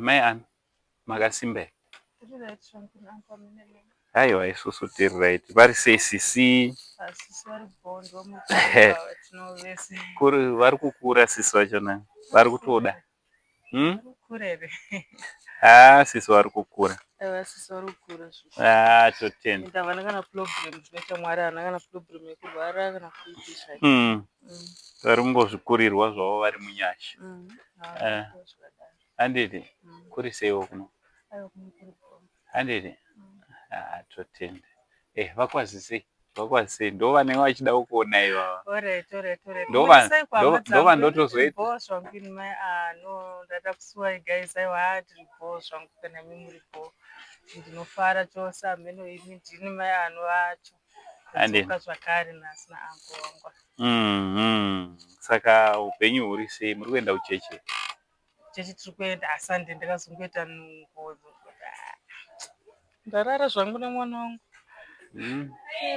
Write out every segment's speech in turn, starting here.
Mai Ann, makasimbe. Aiwa isusu tiri right. Vari sei sisi? Vari kukura sisi vachona. Vari kutoda. Sisi vari kukura. Totenda. Vari kungozvikurirwa zvavo vari munyasha. Handiti kuri seiwo kuno? Handiti totenda. Vakwazisei ndo vanenge vachida kuona ivava. Ndo vandotozoita ndada kusuwai guys aiwa tiripo zvangu kana mimuripo ndinofara chose ameno imi ndini mai anovacho ndadzoka zvakare nhasi naangu wangu. Saka upenyu huri sei? Muri kuenda kuchechi? Chechi tiri kuenda asande ndakazongoita nungo ndarara zvangu namwana wangu.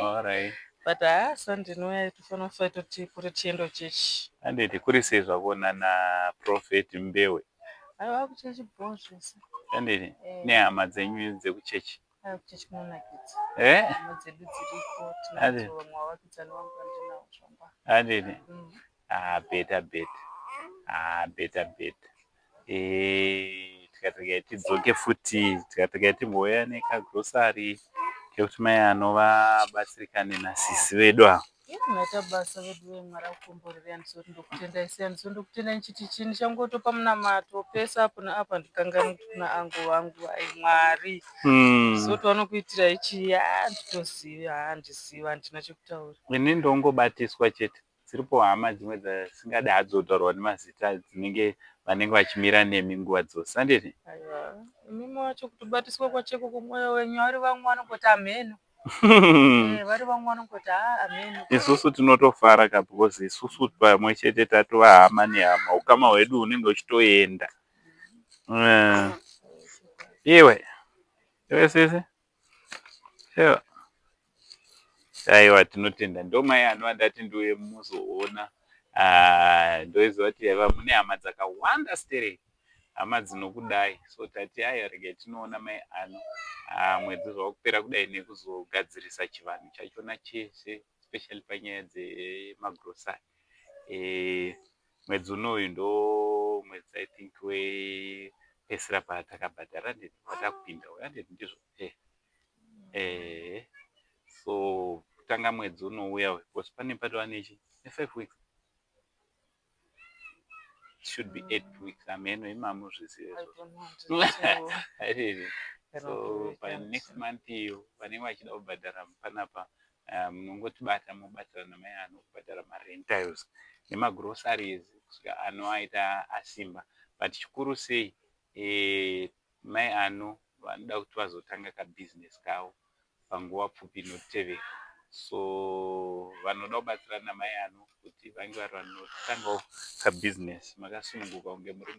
Alright. But Sunday ndinoya tofanira kufa tipote tiendo chechi. Handiti kuri sei zvakuona naProfeti Mbewe? Aiwa kuchechi bho zvese. Handiti nehama dzenyu dzekuchechi? Kuchechi kunonakidza. Hama dzedu dziripo tinadzo vamwe vavakidzani vangu vandinawo zvangwa. Handiti beta. Tikati tidzoke futi, tikati timbouya nekagrosari kekuti mai anovabatsirikane nasisi vedu ava. Naita basa vedu vemwari akukomborere handizoti ndokutendai sei handizondokutendai nchiti chini changotopa munamato pesa apo naapa ndikanganwe kuna angu vangu ai Mwari. Zoti vanokuitira ichi nditoziva handiziva handina chekutaura. Ini ndongobatiswa chete. Dziripo hama dzimwe dzasingadi hadzo kutaurwa nemazita vanenge vachimira nemi nguva dzose. Handiti? Aiwa imimi wacho kutobatiswa kwacheko kumwoyo wenyu vari vamwe vanongoti ameno. Vari vamwe vanongoti ameno. Isusu tinotofara because isusu pamwe chete tatova hama nehama. Ukama hwedu hunenge huchitoenda. Iwe sisi? Aiwa tinotenda. Ndo mai andati ndiuye muzoona. Ndoiziva kuti mune hama dzakawanda stereki. Hama dzinokudai. So tati regai tinoona mai ano. Mwedzi zvawakupera kudai nekuzogadzirisa chivanhu chachona chese. Especially panyaya dzemagrosari. Mwedzi unoyu ndo mwedzi I think wepesira patakabhadhara patakupinda. Handiti ndizvo? So kutanga mwedzi unouya because pane patova nechi 5 weeks. It should be 8 weeks. Ameno imamu zvizive. So by next month iyo vanenge vachida kubhadhara panapa munongotibata mobatana namai ano kubhadhara marentals nemagrosaries kusvika anoaita asimba. But chikuru sei mai ano vanoda kuti vazotanga kabhizinesi kavo panguva pfupi inotevera. So vanoda kubatsirana namai ano kuti vange vari vanotangawo kabhizinesi. Makasununguka kunge muri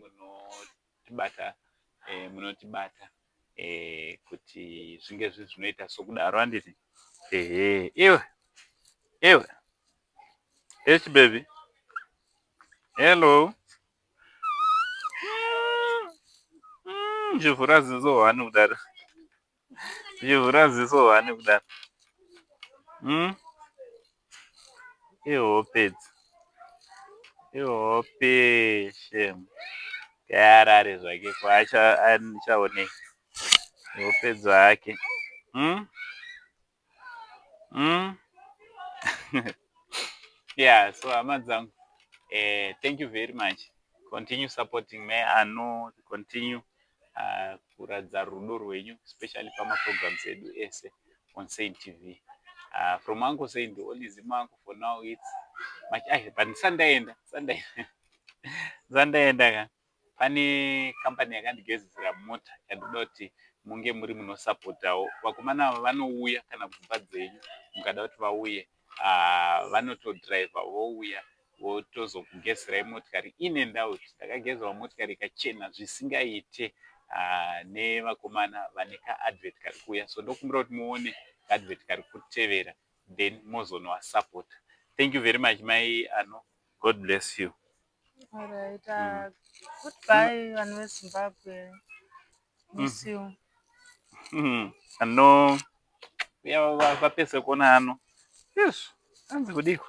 munotibata kuti zvinge zvinoita sokudaro. Handiti? Iwe baby. Hello. Chivhura ziso hwani kudaro. Chivhura ziso hwani kudaro. Ihope shemu. Yarare zvake kwachaonei. Ihope dzake. Yeah, so hama dzangu. Thank you very much. Continue supporting me. Continue kuradza rudo rwenyu, especially pamaprograms edu ese on Saint TV. From Uncle Saint, the only Zima for now it's much. But Sunday. Pane company yakandigezesera mota yandodoti munge muri munosupportawo. Vakomana vanouya kana kubva dzenyu mukada kuti vauye vanotodriva vouya votozokugezerai motikari in and out. Ndakagezerwa motikari ikachena zvisingaite nevakomana vane kaadvert kari kuuya. So ndokumbira kuti muone kaadvert kari kutevera then mozonowa support. Thank you very much mai ano. God bless you. All right. Goodbye vanhu veZimbabwe. miss you. Ano vapese kuona ano yesu anze kudiko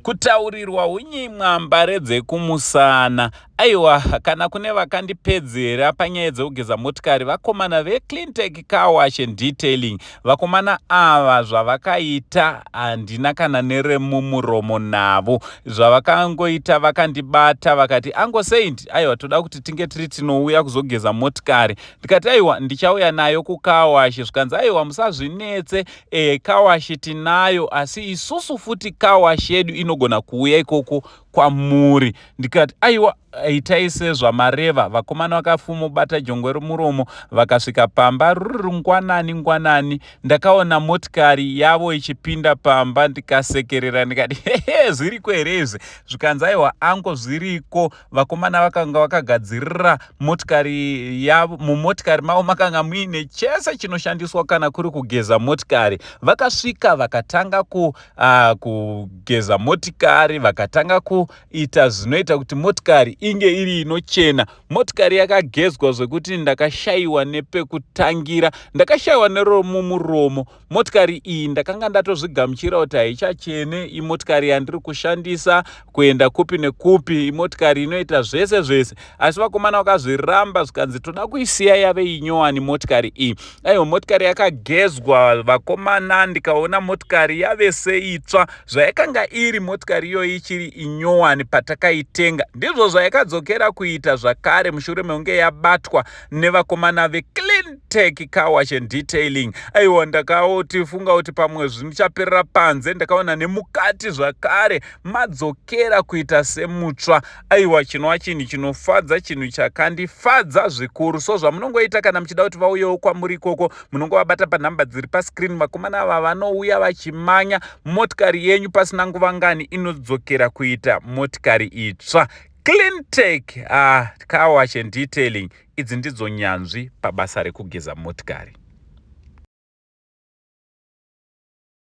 kutaurirwa unyimwa mbare dzekumusana. Aiwa, kana kune vakandipedzera panyaya dzekugeza motikari, vakomana veCleantech Car Wash and Detailing. Vakomana ava zvavakaita handina kana neremumuromo navo. Zvavakangoita vakandibata vakati Angosaint, aiwa toda kuti tinge tiri tinouya kuzogeza motikari. Ndikati aiwa ndichauya nayo kuCar Wash. Zvikanzi aiwa musazvinetse, Car Wash tinayo asi isusu futi Car Wash yedu inogona kuuya ikoko kwamuri. Ndikati aiwa itai sezvamareva. Vakomana vakafumobata jongwe romuromo vakasvika pamba ruri ngwanani. Ndakaona motikari yavo ichipinda pamba ndikasekerera ndikati hehe zviriko here izvi. Zvikanzi aiwa ango zviriko. Vakomana vakanga vakagadzirira motikari yavo. Mumotikari mavo makanga muine chese chinoshandiswa kana kuri kugeza motikari. Vakasvika vakatanga kugeza motikari, vakatanga kuita zvinoita kuti motikari inge iri inochena. Motikari yakagezwa zvekuti ndakashayiwa nepekutangira, ndakashayiwa neromumuromo. Motikari iyi ndakanga ndatozvigamuchira kuti haichachene, imotikari yandiri kushandisa kuenda kupi nekupi, imotikari inoita zvese. Asi vakomana vakazviramba zvikanzi toda kuisiya yave inyowani motikari iyi. Aiwa motikari yakagezwa vakomana, ndikaona motikari yave seitsva. Zvayakanga iri motikari iyoyi ichiri inyowani patakaitenga, ndizvo zvayakadzokera kuita zvakare mushure mekunge yabatwa nevakomana veCleantech Car Wash and Detailing. Aiwa ndakati funga kuti pamwe zvichaperera panze, ndakaona nemukati zvakare madzokera kuita semutsva. Aiwa chinova chinhu chinofadza, chinhu chakandifadza zvikuru. So zvamunongoita kana muchida kuti vauyewo kwamuri ikoko, munongovabata panhamba dziri paskrini. Vakomana ava vanouya vachimanya motikari yenyu pasina nguva ngani inodzokera kuita motikari itsva. Cleantech Car Wash and Detailing, idzi ndidzo nyanzvi pabasa rekugeza motikari.